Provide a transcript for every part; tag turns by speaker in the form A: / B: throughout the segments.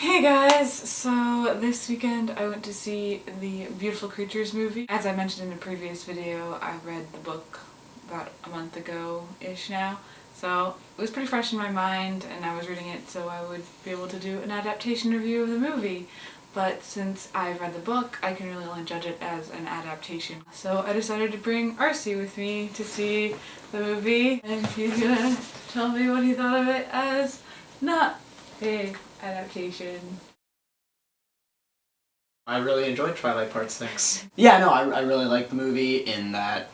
A: Hey guys! So this weekend I went to see the Beautiful Creatures movie. As I mentioned in a previous video, I read the book about a month ago-ish now. So it was pretty fresh in my mind and I was reading it so I would be able to do an adaptation review of the movie. But since I've read the book, I can really only judge it as an adaptation. So I decided to bring Arcy with me to see the movie, and he's gonna tell me what he thought of it as not a adaptation.
B: I really enjoyed Twilight Part 6. Yeah, no, I really liked the movie in that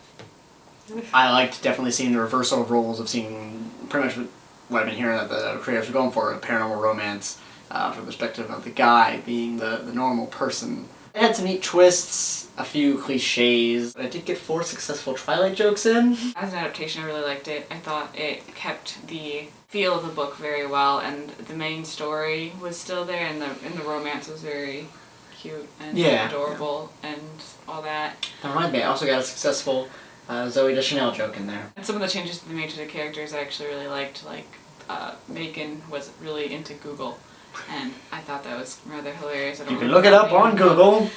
B: I liked definitely seeing the reversal of roles of seeing pretty much what I've been hearing that the creators were going for, a paranormal romance from the perspective of the guy being the normal person. It had some neat twists, a few cliches, but I did get 4 successful Twilight jokes in.
A: As an adaptation, I really liked it. I thought it kept the feel of the book very well, and the main story was still there, and the romance was very cute and adorable and all that.
B: That reminds me, I also got a successful Zoe Deschanel joke in there.
A: And some of the changes they made to the characters I actually really liked, like Macon was really into Google, and I thought that was rather hilarious.
B: You can look it up on Google.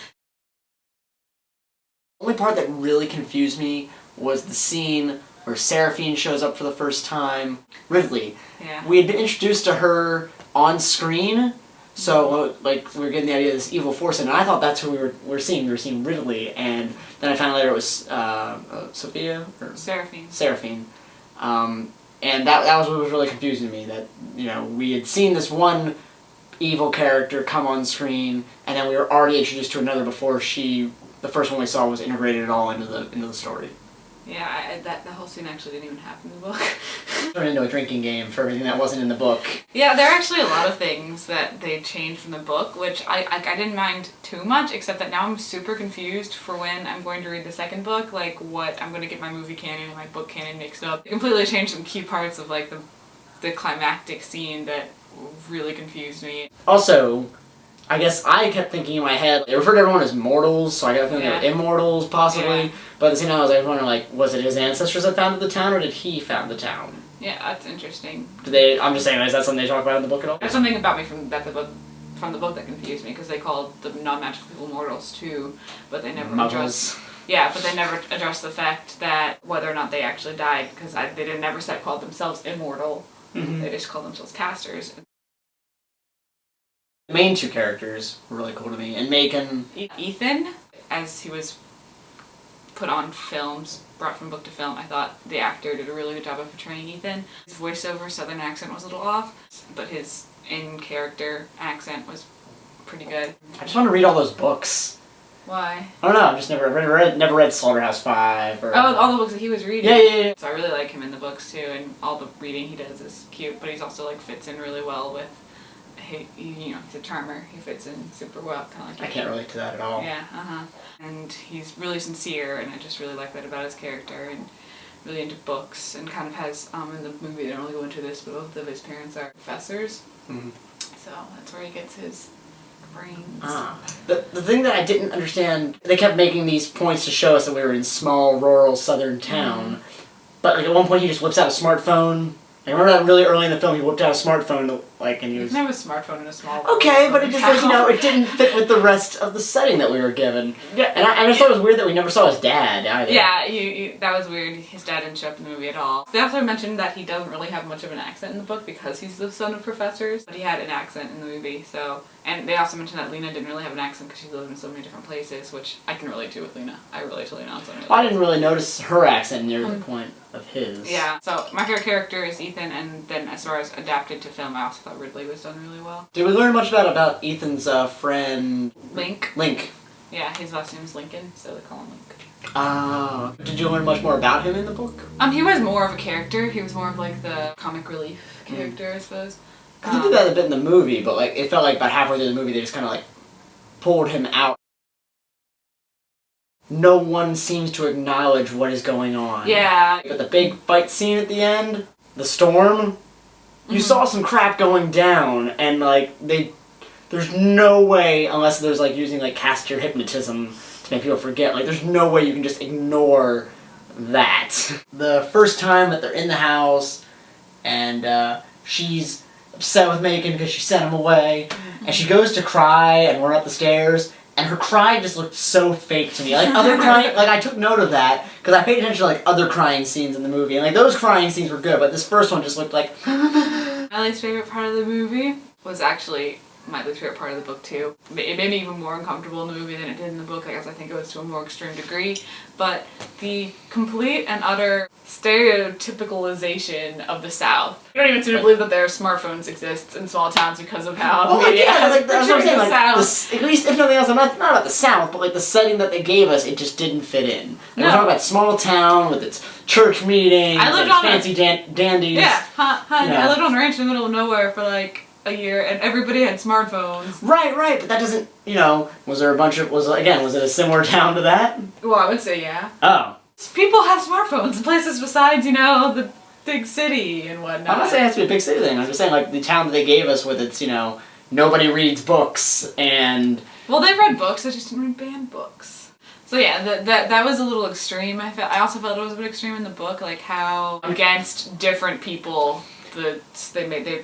B: The only part that really confused me was the scene where Seraphine shows up for the first time. Ridley.
A: Yeah.
B: We had been introduced to her on screen, so like we were getting the idea of this evil force, and I thought that's who we were seeing. We were seeing Ridley, and then I found out later it was Sophia or
A: Seraphine.
B: Seraphine. And that was what was really confusing to me. That we had seen this one evil character come on screen, and then we were already introduced to another before the first one we saw was integrated at all into the story.
A: Yeah, that whole scene actually didn't even happen in the book.
B: Turned into a drinking game for everything that wasn't in the book.
A: Yeah, there are actually a lot of things that they changed from the book, which I didn't mind too much, except that now I'm super confused for when I'm going to read the second book, like what I'm going to get my movie canon and my book canon mixed up. They completely changed some key parts of like the climactic scene that really confused me.
B: Also, I guess I kept thinking in my head, they referred to everyone as mortals, so I got to think they're immortals, possibly. Yeah. But at the same time, I was wondering, like, was it his ancestors that founded the town, or did he found the town?
A: Yeah, that's interesting.
B: I'm just saying, is that something they talk about in the book at all?
A: There's something about me from the book that confused me, because they called the non-magical people mortals too, but they never addressed. Yeah, but they never addressed the fact that whether or not they actually died, because they never called themselves immortal. Mm-hmm. They just called themselves casters.
B: The main 2 characters were really cool to me, and Macon.
A: Ethan, as he was put on films, brought from book to film, I thought the actor did a really good job of portraying Ethan. His voiceover southern accent was a little off, but his in-character accent was pretty good.
B: I just want to read all those books.
A: Why?
B: I don't know, I've just never read Slaughterhouse 5 or...
A: Oh, all the books that he was reading.
B: Yeah.
A: So I really like him in the books too, and all the reading he does is cute, but he's also like fits in really well with he's a charmer. He fits in super well, kind of like.
B: I can't relate to that at all.
A: Yeah, And he's really sincere, and I just really like that about his character, and really into books, and kind of has in the movie they don't really go into this, but both of his parents are professors. Mm-hmm. So that's where he gets his brains.
B: The thing that I didn't understand, they kept making these points to show us that we were in small, rural, southern town, but like at one point he just whips out a smartphone. I remember that really early in the film, he whipped out a smartphone, and he was...
A: You can have a smartphone in a small...
B: Okay, but it just, it didn't fit with the rest of the setting that we were given. Yeah. And I just thought it was weird that we never saw his dad, either.
A: Yeah, that was weird. His dad didn't show up in the movie at all. They also mentioned that he doesn't really have much of an accent in the book because he's the son of professors, but he had an accent in the movie, so... And they also mentioned that Lena didn't really have an accent because she lived in so many different places, which I can relate to with Lena. I relate to Lena on so many levels.
B: I didn't really notice her accent near the point of his.
A: Yeah, so my favorite character is Ethan, and then as far as adapted to film, I also thought Ridley was done really well.
B: Did we learn much about Ethan's friend...
A: Link?
B: Link.
A: Yeah, his last name's Lincoln, so they call him Link.
B: Did you learn much more about him in the book?
A: He was more of a character. He was more of like the comic relief character, I suppose.
B: Because they did that a bit in the movie, but like it felt like about halfway through the movie they just kind of like pulled him out. No one seems to acknowledge what is going on.
A: Yeah.
B: But the big fight scene at the end, the storm, you saw some crap going down, and like there's no way, unless there's like using like caster hypnotism to make people forget, like there's no way you can just ignore that. The first time that they're in the house, and she's upset with Macon because she sent him away. And she goes to cry and run up the stairs. And her cry just looked so fake to me. Like, other crying, like, I took note of that, because I paid attention to, like, other crying scenes in the movie. And, like, those crying scenes were good, but this first one just looked like...
A: My least favorite part of the movie was actually my least favorite part of the book, too. It made me even more uncomfortable in the movie than it did in the book. I guess I think it was to a more extreme degree. But the complete and utter stereotypicalization of the South. I don't even seem to believe that there are smartphones exist in small towns because of how media
B: like, that's what I'm saying, like,
A: South.
B: at least, if nothing else, I'm not about the South, but, like, the setting that they gave us, it just didn't fit in. Like, we're talking about small town with its church meetings, and fancy dandies.
A: Yeah, I lived on a ranch in the middle of nowhere for, like, a year, and everybody had smartphones.
B: Right, but that doesn't, was there a bunch of, was it a similar town to that?
A: Well, I would say yeah.
B: Oh.
A: People have smartphones in places besides, the big city and whatnot.
B: I'm not saying it has to be a big city thing, I'm just saying, like, the town that they gave us with its, nobody reads books, and...
A: Well, they read books, they just didn't read banned books. So yeah, that was a little extreme. I also felt it was a bit extreme in the book, like how against different people... In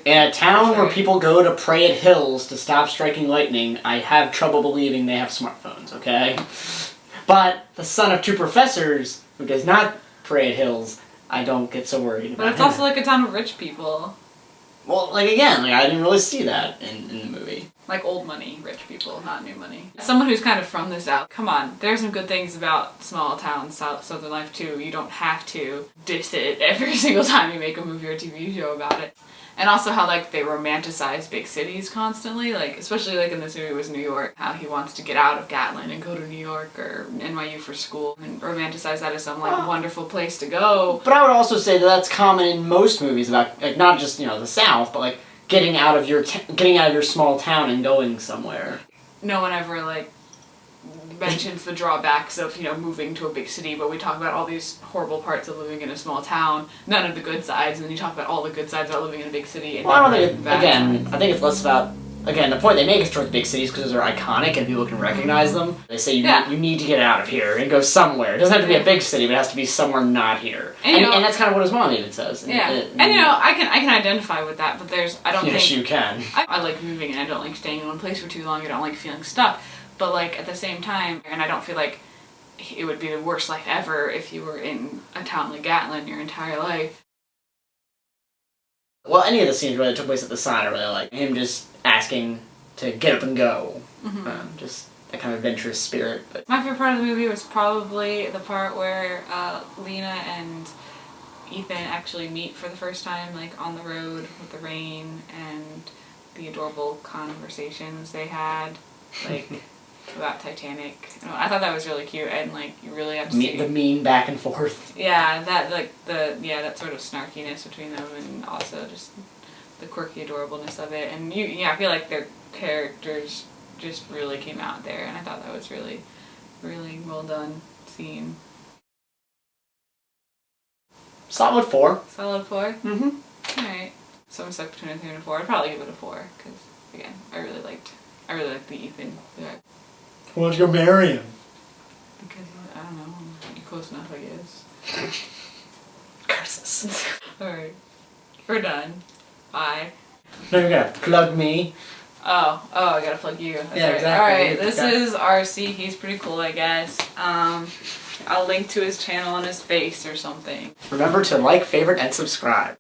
B: a town where people go to pray at hills to stop striking lightning, I have trouble believing they have smartphones, okay? But the son of 2 professors, who does not pray at hills, I don't get so worried about.
A: But it's also like a town of rich people.
B: Well, like, again, I didn't really see that in the movie.
A: Like old money, rich people, not new money. Someone who's kind of from the South, come on, there's some good things about small town Southern life too. You don't have to diss it every single time you make a movie or TV show about it. And also how, like, they romanticize big cities constantly, like, especially, like, in this movie was New York, how he wants to get out of Gatlin and go to New York or NYU for school and romanticize that as some, like, wonderful place to go.
B: But I would also say that that's common in most movies about, like, not just, the South, but, like, getting out of your small town and going somewhere.
A: No one ever, like, mentions the drawbacks of, moving to a big city, but we talk about all these horrible parts of living in a small town, none of the good sides, and then you talk about all the good sides about living in a big city. And
B: well, I don't think, I think it's less about, again, the point they make is towards big cities because they're iconic and people can recognize them. They say you need to get out of here and go somewhere. It doesn't have to be a big city, but it has to be somewhere not here. And that's kind of what his mom even says.
A: I can identify with that, but I don't think...
B: Yes, you can.
A: I like moving and I don't like staying in one place for too long, I don't like feeling stuck. But, like, at the same time, and I don't feel like it would be the worst life ever if you were in a town like Gatlin your entire life.
B: Well, any of the scenes really took place at the sign I really like. Him just asking to get up and go. Mm-hmm. Just that kind of adventurous spirit. But
A: my favorite part of the movie was probably the part where Lena and Ethan actually meet for the first time, like, on the road with the rain, and the adorable conversations they had, like... about Titanic. I thought that was really cute, and, like, you really have to see...
B: The mean back and forth.
A: Yeah, that, like, that sort of snarkiness between them, and also just the quirky adorableness of it. And, I feel like their characters just really came out there, and I thought that was really, really well done scene.
B: Solid 4.
A: Solid 4?
B: Mm-hmm.
A: Alright. So I'm stuck between a 3 and a 4. I'd probably give it a 4, because, again, I really liked the Ethan guy.
B: Why don't you go marry him?
A: Because, I don't know, you're close enough, I guess.
B: Curses.
A: Alright. We're done. Bye.
B: No, you're gonna plug me.
A: Oh, I gotta plug you. That's
B: yeah,
A: right.
B: exactly.
A: Alright, this is Arcy. He's pretty cool, I guess. I'll link to his channel on his face or something.
B: Remember to like, favorite, and subscribe.